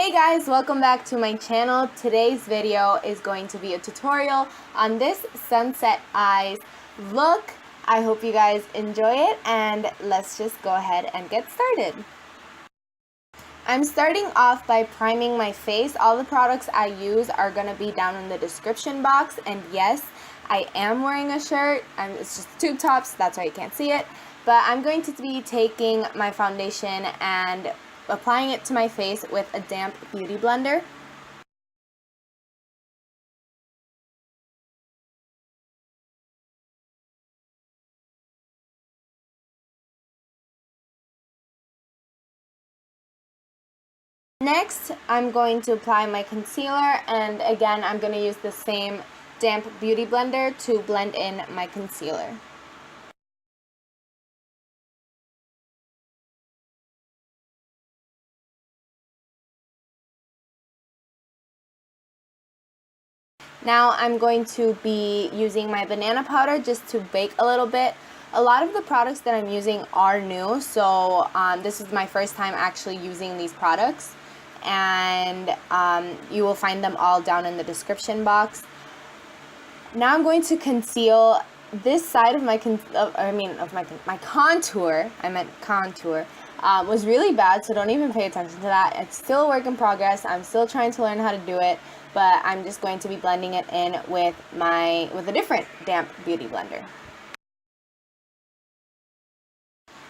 Hey guys, welcome back to my channel. Today's video is going to be a tutorial on this sunset eyes look. I hope you guys enjoy it, and let's just go ahead and get started. I'm starting off by priming my face. All the products I use are going to be down in the description box, and yes, I am wearing a shirt. It's just tube tops, that's why you can't see it. But I'm going to be taking my foundation and applying it to my face with a damp beauty blender. Next, I'm going to apply my concealer, and again, I'm going to use the same damp beauty blender to blend in my concealer. Now I'm going to be using my banana powder just to bake a little bit. A lot of the products that I'm using are new, so this is my first time actually using these products, and you will find them all down in the description box. Now I'm going to conceal this side of my contour. I meant contour. Was really bad, so don't even pay attention to that. It's still a work in progress. I'm still trying to learn how to do it, but I'm just going to be blending it in with a different damp beauty blender.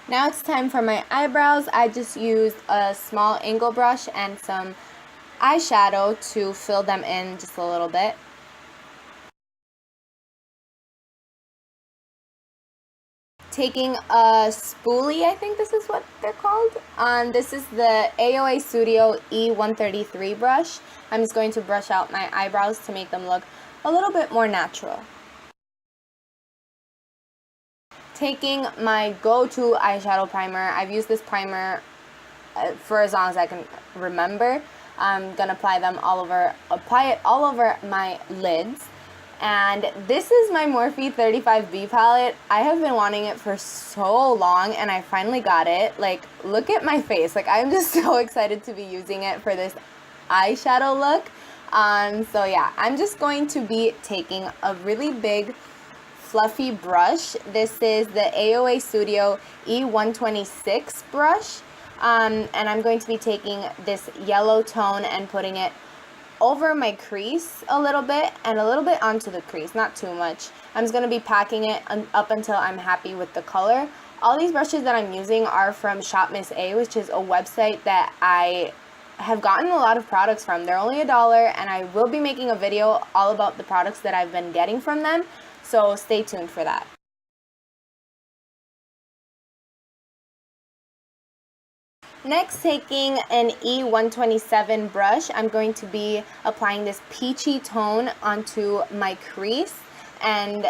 Now it's time for my eyebrows. I just used a small angle brush and some eyeshadow to fill them in just a little bit. Taking a spoolie, I think this is what they're called. This is the AOA Studio E133 brush. I'm just going to brush out my eyebrows to make them look a little bit more natural. Taking my go-to eyeshadow primer. I've used this primer for as long as I can remember. I'm gonna apply it all over my lids. And this is my Morphe 35b palette. I have been wanting it for so long, and I finally got it. Like, look at my face. Like, I'm just so excited to be using it for this eyeshadow look. So yeah, I'm just going to be taking a really big fluffy brush. This is the AOA Studio E126 brush. And I'm going to be taking this yellow tone and putting it over my crease a little bit and a little bit onto the crease, not too much. I'm just going to be packing it up until I'm happy with the color. All these brushes that I'm using are from Shop Miss A, which is a website that I have gotten a lot of products from. They're only $1, and I will be making a video all about the products that I've been getting from them, so stay tuned for that. Next, taking an E127 brush, I'm going to be applying this peachy tone onto my crease and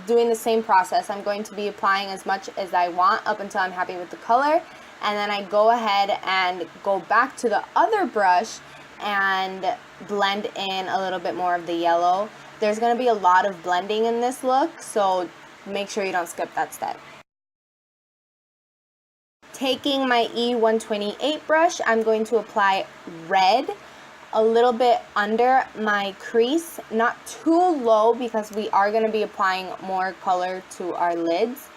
doing the same process. I'm going to be applying as much as I want up until I'm happy with the color, and then I go ahead and go back to the other brush and blend in a little bit more of the yellow. There's going to be a lot of blending in this look, so make sure you don't skip that step. Taking my E128 brush, I'm going to apply red a little bit under my crease, not too low because we are going to be applying more color to our lids.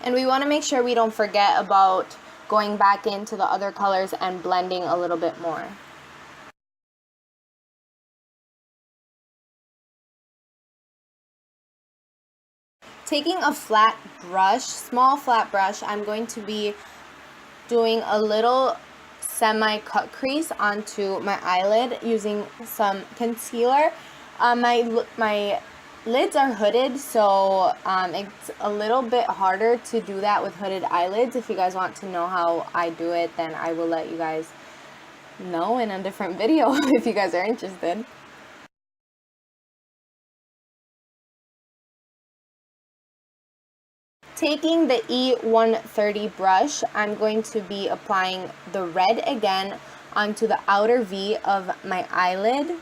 And we want to make sure we don't forget about going back into the other colors and blending a little bit more. Taking a flat brush, small flat brush, I'm going to be doing a little semi-cut crease onto my eyelid using some concealer. My lids are hooded, so it's a little bit harder to do that with hooded eyelids. If you guys want to know how I do it, then I will let you guys know in a different video if you guys are interested. Taking the E130 brush, I'm going to be applying the red again onto the outer V of my eyelid.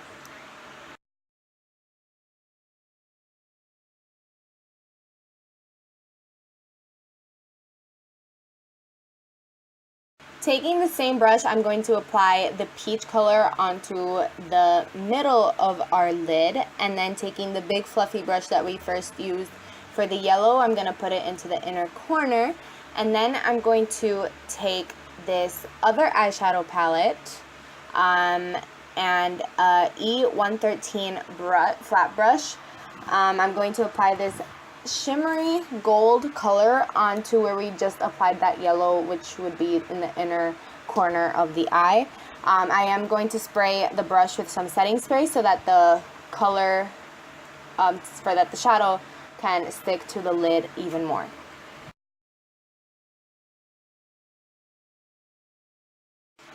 Taking the same brush, I'm going to apply the peach color onto the middle of our lid, and then taking the big fluffy brush that we first used for the yellow, I'm going to put it into the inner corner, and then I'm going to take this other eyeshadow palette and E113 flat brush. I'm going to apply this shimmery gold color onto where we just applied that yellow, which would be in the inner corner of the eye. I am going to spray the brush with some setting spray so that the color, so that the shadow can stick to the lid even more.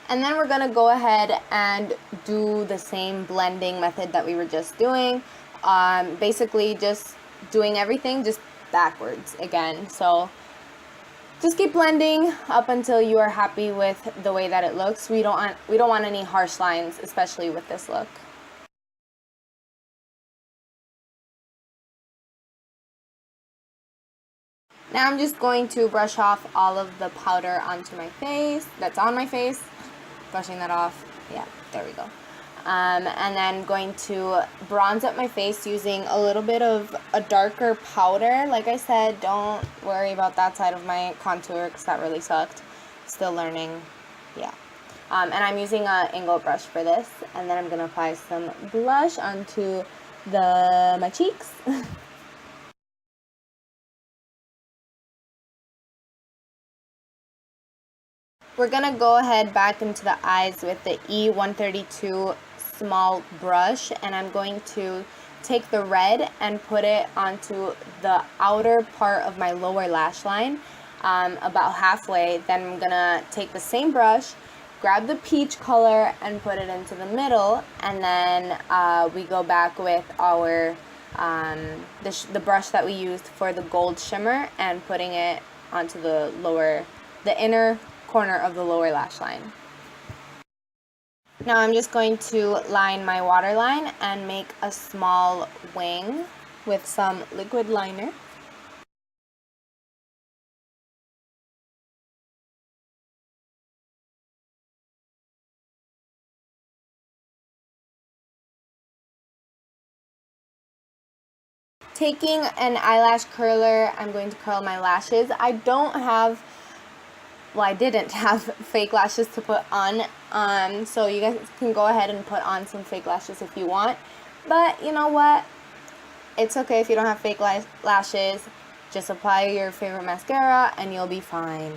And then we're going to go ahead and do the same blending method that we were just doing. Basically just doing everything just backwards again. So just keep blending up until you are happy with the way that it looks. We don't want any harsh lines, especially with this look. Now I'm just going to brush off all of the powder onto my face, that's on my face. Brushing that off. Yeah, there we go. And then going to bronze up my face using a little bit of a darker powder. Like I said, don't worry about that side of my contour because that really sucked. Still learning. Yeah. And I'm using an angle brush for this. And then I'm going to apply some blush onto my cheeks. We're going to go ahead back into the eyes with the E132 small brush, and I'm going to take the red and put it onto the outer part of my lower lash line, about halfway. Then I'm gonna take the same brush, grab the peach color and put it into the middle, and then we go back with our the brush that we used for the gold shimmer and putting it onto the inner corner of the lower lash line. Now I'm just going to line my waterline and make a small wing with some liquid liner. Taking an eyelash curler, I'm going to curl my lashes. I didn't have fake lashes to put on, so you guys can go ahead and put on some fake lashes if you want, but you know what, it's okay if you don't have fake lashes. Just apply your favorite mascara and you'll be fine.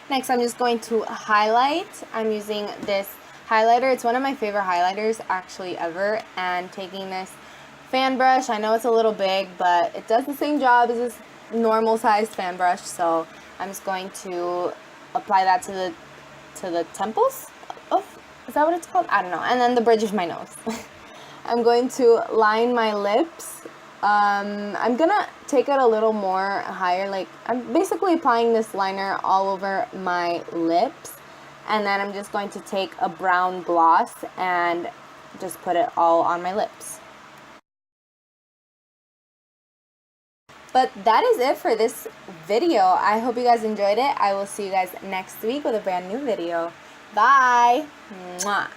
Next, I'm just going to highlight. I'm using this highlighter. It's one of my favorite highlighters actually ever, and taking this fan brush. I know it's a little big, but it does the same job as this normal sized fan brush, so I'm just going to apply that to the temples. Oh, is that what it's called? I don't know. And then the bridge of my nose. I'm going to line my lips. I'm gonna take it a little more higher, like I'm basically applying this liner all over my lips, and then I'm just going to take a brown gloss and just put it all on my lips. But that is it for this video. I hope you guys enjoyed it. I will see you guys next week with a brand new video. Bye! Mwah.